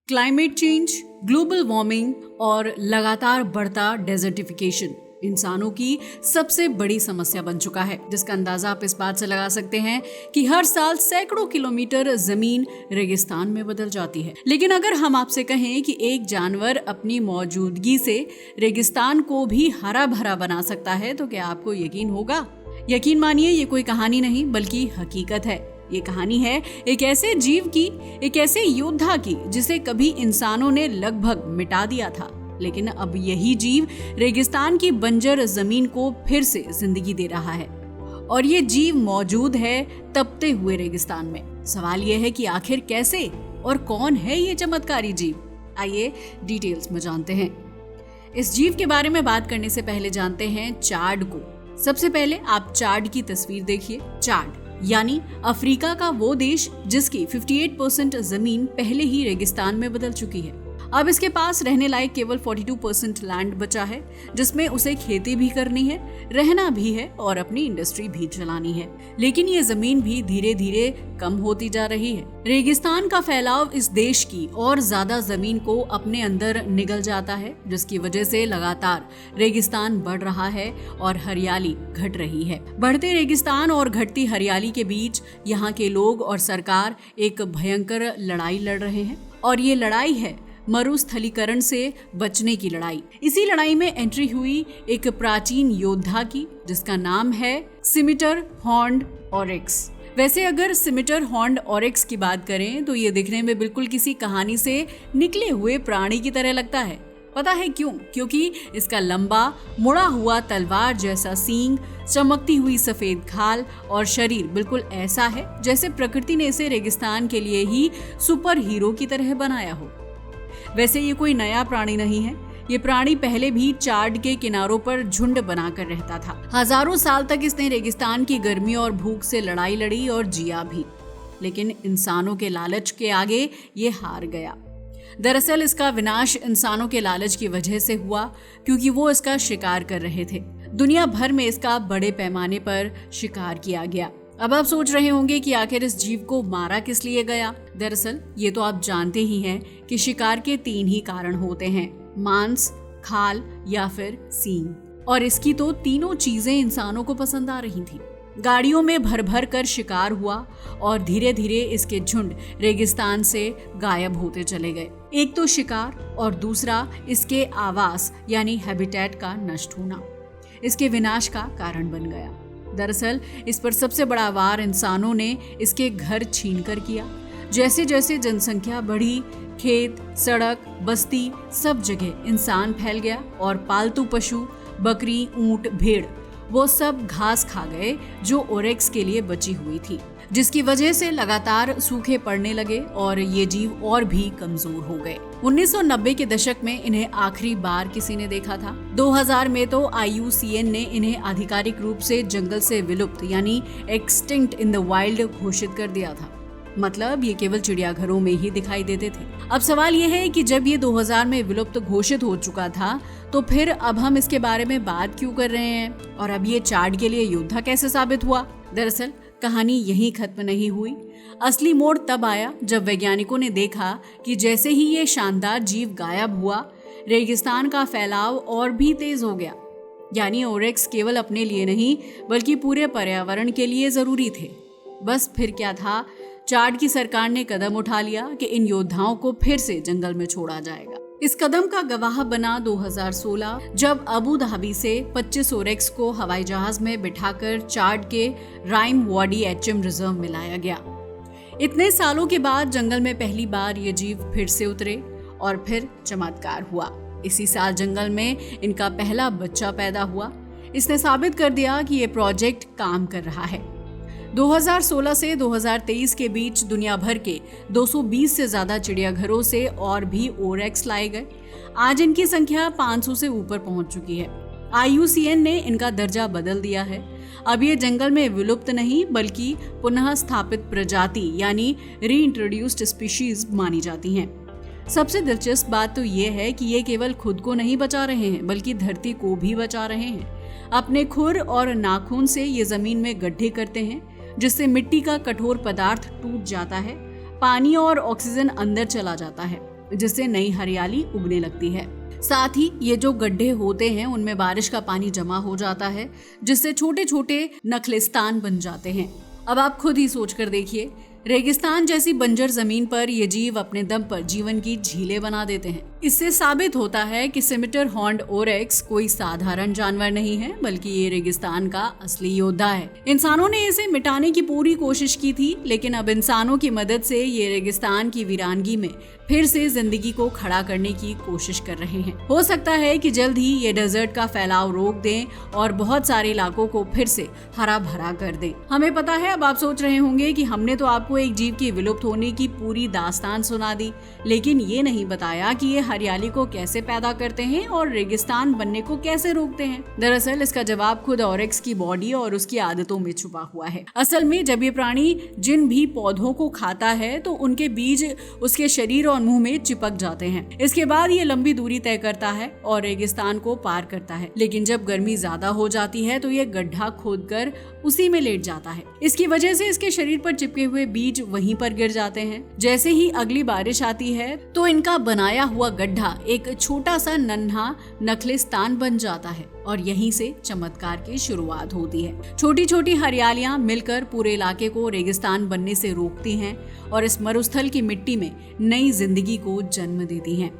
Climate change, global warming और लगातार बढ़ता डेजर्टिफिकेशन इंसानों की सबसे बड़ी समस्या बन चुका है, जिसका अंदाजा आप इस बात से लगा सकते हैं कि हर साल सैकड़ों किलोमीटर जमीन रेगिस्तान में बदल जाती है। लेकिन अगर हम आपसे कहें कि एक जानवर अपनी मौजूदगी से रेगिस्तान को भी हरा भरा बना सकता है, तो क्या आपको यकीन होगा? यकीन मानिए, ये कोई कहानी नहीं बल्कि हकीकत है। ये कहानी है एक ऐसे जीव की, एक ऐसे योद्धा की जिसे कभी इंसानों ने लगभग मिटा दिया था, लेकिन अब यही जीव रेगिस्तान की बंजर जमीन को फिर से जिंदगी दे रहा है। और ये जीव मौजूद है तपते हुए रेगिस्तान में। सवाल ये है कि आखिर कैसे और कौन है ये चमत्कारी जीव? आइए डिटेल्स में जानते हैं। इस जीव के बारे में बात करने से पहले जानते हैं चाड को। सबसे पहले आप चाड की तस्वीर देखिए। चाड यानी अफ्रीका का वो देश जिसकी 58% जमीन पहले ही रेगिस्तान में बदल चुकी है। अब इसके पास रहने लायक केवल 42% लैंड बचा है, जिसमें उसे खेती भी करनी है, रहना भी है और अपनी इंडस्ट्री भी चलानी है। लेकिन ये जमीन भी धीरे धीरे कम होती जा रही है। रेगिस्तान का फैलाव इस देश की और ज्यादा जमीन को अपने अंदर निगल जाता है, जिसकी वजह से लगातार रेगिस्तान बढ़ रहा है और हरियाली घट रही है। बढ़ते रेगिस्तान और घटती हरियाली के बीच यहाँ के लोग और सरकार एक भयंकर लड़ाई लड़ रहे हैं, और ये लड़ाई है मरुस्थलीकरण से बचने की लड़ाई। इसी लड़ाई में एंट्री हुई एक प्राचीन योद्धा की, जिसका नाम है सिमिटर हॉर्न्ड ऑरिक्स। वैसे अगर सिमिटर हॉर्न्ड ऑरिक्स की बात करें तो ये दिखने में बिल्कुल किसी कहानी से निकले हुए प्राणी की तरह लगता है। पता है क्यों? क्योंकि इसका लंबा मुड़ा हुआ तलवार जैसा सींग, चमकती हुई सफेद खाल और शरीर बिल्कुल ऐसा है जैसे प्रकृति ने इसे रेगिस्तान के लिए ही सुपर हीरो की तरह बनाया हो। वैसे ये कोई नया प्राणी नहीं है। ये प्राणी पहले भी चाड के किनारों पर झुंड बनाकर रहता था। हजारों साल तक इसने रेगिस्तान की गर्मी और भूख से लड़ाई लड़ी और जिया भी, लेकिन इंसानों के लालच के आगे ये हार गया। दरअसल इसका विनाश इंसानों के लालच की वजह से हुआ, क्योंकि वो इसका शिकार कर रहे थे। दुनिया भर में इसका बड़े पैमाने पर शिकार किया गया। अब आप सोच रहे होंगे कि आखिर इस जीव को मारा किस लिए गया। दरअसल ये तो आप जानते ही हैं कि शिकार के 3 ही कारण होते हैं: मांस, खाल या फिर सींग। और इसकी तो तीनों चीजें इंसानों को पसंद आ रही थी। गाड़ियों में भर भर कर शिकार हुआ और धीरे धीरे इसके झुंड रेगिस्तान से गायब होते चले गए। एक तो शिकार और दूसरा इसके आवास यानी हैबिटेट का नष्ट होना इसके विनाश का कारण बन गया। दरअसल इस पर सबसे बड़ा वार इंसानों ने इसके घर छीनकर किया। जैसे जैसे जनसंख्या बढ़ी, खेत, सड़क, बस्ती, सब जगह इंसान फैल गया और पालतू पशु, बकरी, ऊंट, भेड़, वो सब घास खा गए जो ओरेक्स के लिए बची हुई थी, जिसकी वजह से लगातार सूखे पड़ने लगे और ये जीव और भी कमजोर हो गए। 1990 के दशक में इन्हें आखिरी बार किसी ने देखा था। 2000 में तो IUCN ने इन्हें आधिकारिक रूप से जंगल से विलुप्त यानी एक्सटिंक्ट इन द वाइल्ड घोषित कर दिया था। मतलब ये केवल चिड़ियाघरों में ही दिखाई देते थे। अब सवाल ये है कि जब ये 2000 में विलुप्त घोषित हो चुका था, तो फिर अब हम इसके बारे में बात क्यों कर रहे हैं? और अब ये चाड के लिए योद्धा कैसे साबित हुआ? दरअसल कहानी यहीं खत्म नहीं हुई। असली मोड़ तब आया जब वैज्ञानिकों ने देखा कि जैसे ही ये शानदार जीव गायब हुआ, रेगिस्तान का फैलाव और भी तेज हो गया। यानी ओरेक्स केवल अपने लिए नहीं बल्कि पूरे पर्यावरण के लिए जरूरी थे। बस फिर क्या था, चाड की सरकार ने कदम उठा लिया कि इन योद्धाओं को फिर से जंगल में छोड़ा जाएगा। इस कदम का गवाह बना 2016, जब अबू धाबी से 25 ओरेक्स को हवाई जहाज में बिठाकर चाड के राइम वाडी एचएम रिजर्व में लाया गया। इतने सालों के बाद जंगल में पहली बार ये जीव फिर से उतरे और फिर चमत्कार हुआ। इसी साल जंगल में इनका पहला बच्चा पैदा हुआ। इसने साबित कर दिया कि ये प्रोजेक्ट काम कर रहा है। 2016 से 2023 के बीच दुनिया भर के 220 से ज्यादा चिड़ियाघरों से और भी ओरेक्स लाए गए। आज इनकी संख्या 500 से ऊपर पहुंच चुकी है। IUCN ने इनका दर्जा बदल दिया है। अब ये जंगल में विलुप्त नहीं बल्कि पुनः स्थापित प्रजाति यानी रीइंट्रोड्यूस्ड स्पीशीज मानी जाती हैं। सबसे दिलचस्प बात तो ये है कि ये केवल खुद को नहीं बचा रहे हैं बल्कि धरती को भी बचा रहे हैं। अपने खुर और नाखून से ये जमीन में गड्ढे करते हैं, जिससे मिट्टी का कठोर पदार्थ टूट जाता है, पानी और ऑक्सीजन अंदर चला जाता है जिससे नई हरियाली उगने लगती है। साथ ही ये जो गड्ढे होते हैं उनमें बारिश का पानी जमा हो जाता है, जिससे छोटे छोटे नखलिस्तान बन जाते हैं। अब आप खुद ही सोच कर देखिए, रेगिस्तान जैसी बंजर जमीन पर ये जीव अपने दम पर जीवन की झीलें बना देते हैं। इससे साबित होता है कि सिमिटर हॉर्न्ड ओरेक्स कोई साधारण जानवर नहीं है, बल्कि ये रेगिस्तान का असली योद्धा है। इंसानों ने इसे मिटाने की पूरी कोशिश की थी, लेकिन अब इंसानों की मदद से ये रेगिस्तान की वीरानगी में फिर से जिंदगी को खड़ा करने की कोशिश कर रहे हैं। हो सकता है कि जल्द ही ये डेजर्ट का फैलाव रोक दें और बहुत सारे इलाकों को फिर से हरा भरा कर दें। हमें पता है, अब आप सोच रहे होंगे कि हमने तो आपको एक जीव के विलुप्त होने की पूरी दास्तान सुना दी, लेकिन ये नहीं बताया कि ये हरियाली को कैसे पैदा करते हैं और रेगिस्तान बनने को कैसे रोकते हैं। दरअसल इसका जवाब खुद ओरेक्स की बॉडी और उसकी आदतों में छुपा हुआ है। असल में जब ये प्राणी जिन भी पौधों को खाता है तो उनके बीज उसके शरीर और मुंह में चिपक जाते हैं। इसके बाद ये लंबी दूरी तय करता है और रेगिस्तान को पार करता है, लेकिन जब गर्मी ज्यादा हो जाती है तो ये गड्ढा खोदकर उसी में लेट जाता है। इसकी वजह से इसके शरीर पर चिपके हुए बीज वहीं पर गिर जाते हैं। जैसे ही अगली बारिश आती है तो इनका बनाया हुआ गड्ढा एक छोटा सा नन्हा नखलिस्तान बन जाता है और यहीं से चमत्कार की शुरुआत होती है। छोटी छोटी हरियालियां मिलकर पूरे इलाके को रेगिस्तान बनने से रोकती हैं और इस मरुस्थल की मिट्टी में नई जिंदगी को जन्म देती हैं।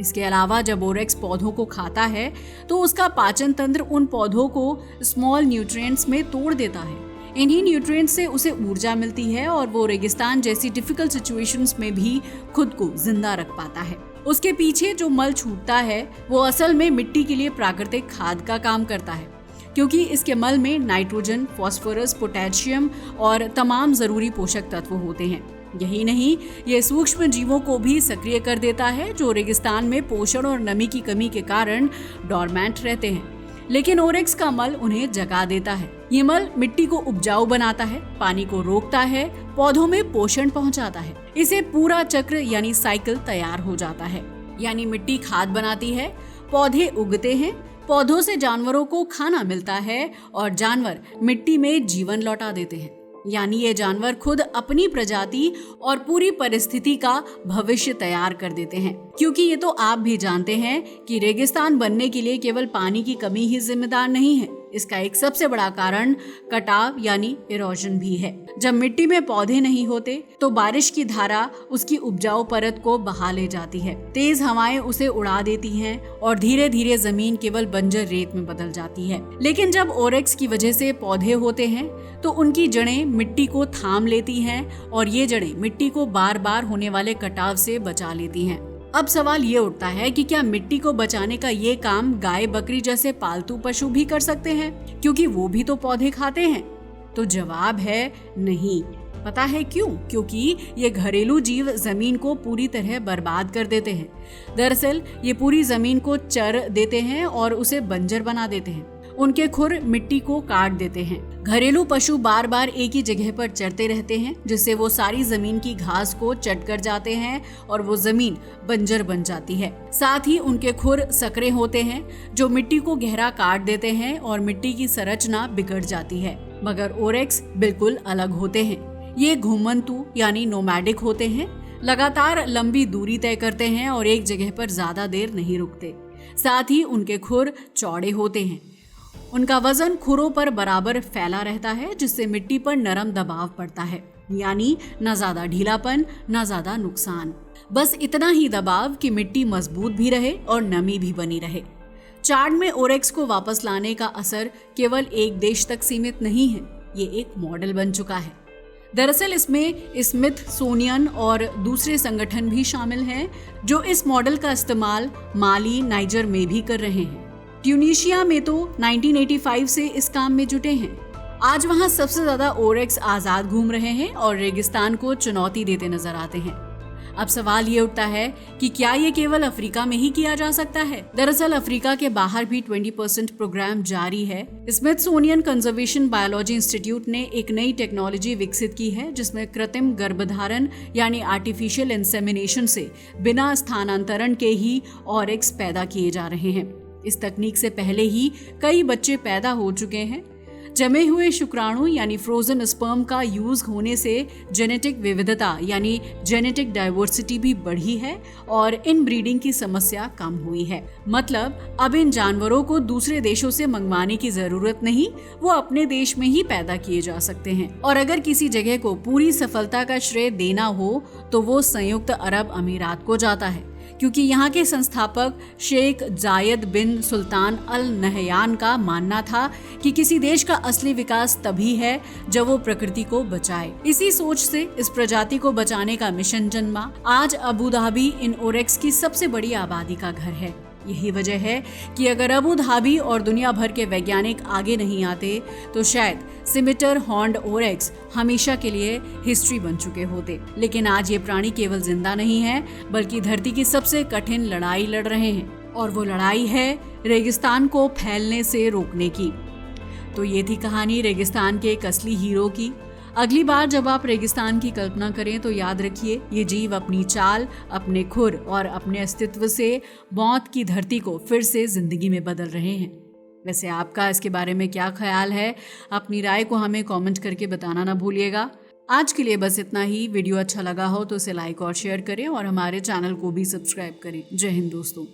इसके अलावा जब ओरेक्स पौधों को खाता है तो उसका पाचन तंत्र उन पौधों को स्मॉल न्यूट्रिएंट्स में तोड़ देता है। इन्हीं न्यूट्रिएंट्स से उसे ऊर्जा मिलती है और वो रेगिस्तान जैसी डिफिकल्ट सिचुएशंस में भी खुद को जिंदा रख पाता है। उसके पीछे जो मल छूटता है वो असल में मिट्टी के लिए प्राकृतिक खाद का काम करता है, क्योंकि इसके मल में नाइट्रोजन, फास्फोरस, पोटेशियम और तमाम जरूरी पोषक तत्व होते हैं। यही नहीं, ये सूक्ष्म जीवों को भी सक्रिय कर देता है जो रेगिस्तान में पोषण और नमी की कमी के कारण डोरमेंट रहते हैं, लेकिन ओरेक्स का मल उन्हें जगा देता है। ये मल मिट्टी को उपजाऊ बनाता है, पानी को रोकता है, पौधों में पोषण पहुंचाता है। इसे पूरा चक्र यानी साइकिल तैयार हो जाता है। यानी मिट्टी खाद बनाती है, पौधे उगते हैं, पौधों से जानवरों को खाना मिलता है और जानवर मिट्टी में जीवन लौटा देते हैं। यानी ये जानवर खुद अपनी प्रजाति और पूरी परिस्थिति का भविष्य तैयार कर देते हैं। क्योंकि ये तो आप भी जानते हैं कि रेगिस्तान बनने के लिए केवल पानी की कमी ही जिम्मेदार नहीं है। इसका एक सबसे बड़ा कारण कटाव यानी इरोजन भी है। जब मिट्टी में पौधे नहीं होते तो बारिश की धारा उसकी उपजाऊ परत को बहा ले जाती है। तेज हवाएं उसे उड़ा देती हैं और धीरे धीरे जमीन केवल बंजर रेत में बदल जाती है। लेकिन जब ओरेक्स की वजह से पौधे होते हैं तो उनकी जड़ें मिट्टी को थाम लेती हैं और ये जड़ें मिट्टी को बार बार होने वाले कटाव से बचा लेती हैं। अब सवाल ये उठता है कि क्या मिट्टी को बचाने का ये काम गाय, बकरी जैसे पालतू पशु भी कर सकते हैं, क्योंकि वो भी तो पौधे खाते हैं? तो जवाब है नहीं। पता है क्यों? क्योंकि ये घरेलू जीव जमीन को पूरी तरह बर्बाद कर देते हैं। दरअसल ये पूरी जमीन को चर देते हैं और उसे बंजर बना देते हैं। उनके खुर मिट्टी को काट देते हैं। घरेलू पशु बार बार एक ही जगह पर चरते रहते हैं, जिससे वो सारी जमीन की घास को चट कर जाते हैं और वो जमीन बंजर बन जाती है। साथ ही उनके खुर सकरे होते हैं जो मिट्टी को गहरा काट देते हैं और मिट्टी की संरचना बिगड़ जाती है। मगर ओरेक्स बिल्कुल अलग होते हैं। ये घुमंतु यानी नोमैडिक होते हैं, लगातार लंबी दूरी तय करते हैं और एक जगह पर ज्यादा देर नहीं रुकते। साथ ही उनके खुर चौड़े होते हैं। उनका वजन खुरों पर बराबर फैला रहता है, जिससे मिट्टी पर नरम दबाव पड़ता है। यानी न ज्यादा ढीलापन, न ज्यादा नुकसान, बस इतना ही दबाव कि मिट्टी मजबूत भी रहे और नमी भी बनी रहे। चार्ट में ओरेक्स को वापस लाने का असर केवल एक देश तक सीमित नहीं है, ये एक मॉडल बन चुका है। दरअसल इसमें स्मिथसोनियन और दूसरे संगठन भी शामिल हैं जो इस मॉडल का इस्तेमाल माली, नाइजर में भी कर रहे हैं। ट्यूनीशिया में तो 1985 से इस काम में जुटे हैं। आज वहां सबसे ज्यादा ओरेक्स आजाद घूम रहे हैं और रेगिस्तान को चुनौती देते नजर आते हैं। अब सवाल ये उठता है कि क्या ये केवल अफ्रीका में ही किया जा सकता है? दरअसल अफ्रीका के बाहर भी 20% प्रोग्राम जारी है। स्मिथसोनियन कंजर्वेशन बायोलॉजी इंस्टीट्यूट ने एक नई टेक्नोलॉजी विकसित की है जिसमें कृत्रिम गर्भधारण यानी आर्टिफिशियल इंसेमिनेशन से बिना स्थानांतरण के ही ओरेक्स पैदा किए जा रहे हैं। इस तकनीक से पहले ही कई बच्चे पैदा हो चुके हैं। जमे हुए शुक्राणु यानी फ्रोजन स्पर्म का यूज होने से जेनेटिक विविधता यानी जेनेटिक डाइवर्सिटी भी बढ़ी है और इन ब्रीडिंग की समस्या कम हुई है। मतलब अब इन जानवरों को दूसरे देशों से मंगवाने की जरूरत नहीं, वो अपने देश में ही पैदा किए जा सकते हैं। और अगर किसी जगह को पूरी सफलता का श्रेय देना हो तो वो संयुक्त अरब अमीरात को जाता है, क्योंकि यहाँ के संस्थापक शेख जायद बिन सुल्तान अल नहयान का मानना था कि किसी देश का असली विकास तभी है जब वो प्रकृति को बचाए। इसी सोच से इस प्रजाति को बचाने का मिशन जन्मा। आज अबू धाबी इन ओरेक्स की सबसे बड़ी आबादी का घर है। यही वजह है कि अगर अबू धाबी और दुनिया भर के वैज्ञानिक आगे नहीं आते तो शायद सिमिटर हॉर्न्ड ओरेक्स हमेशा के लिए हिस्ट्री बन चुके होते। लेकिन आज ये प्राणी केवल जिंदा नहीं है, बल्कि धरती की सबसे कठिन लड़ाई लड़ रहे हैं, और वो लड़ाई है रेगिस्तान को फैलने से रोकने की। तो ये थी कहानी रेगिस्तान के एक असली हीरो की। अगली बार जब आप रेगिस्तान की कल्पना करें तो याद रखिए, ये जीव अपनी चाल, अपने खुर और अपने अस्तित्व से मौत की धरती को फिर से जिंदगी में बदल रहे हैं। वैसे आपका इसके बारे में क्या ख्याल है? अपनी राय को हमें कमेंट करके बताना ना भूलिएगा। आज के लिए बस इतना ही। वीडियो अच्छा लगा हो तो इसे लाइक और शेयर करें और हमारे चैनल को भी सब्सक्राइब करें। जय हिंद दोस्तों।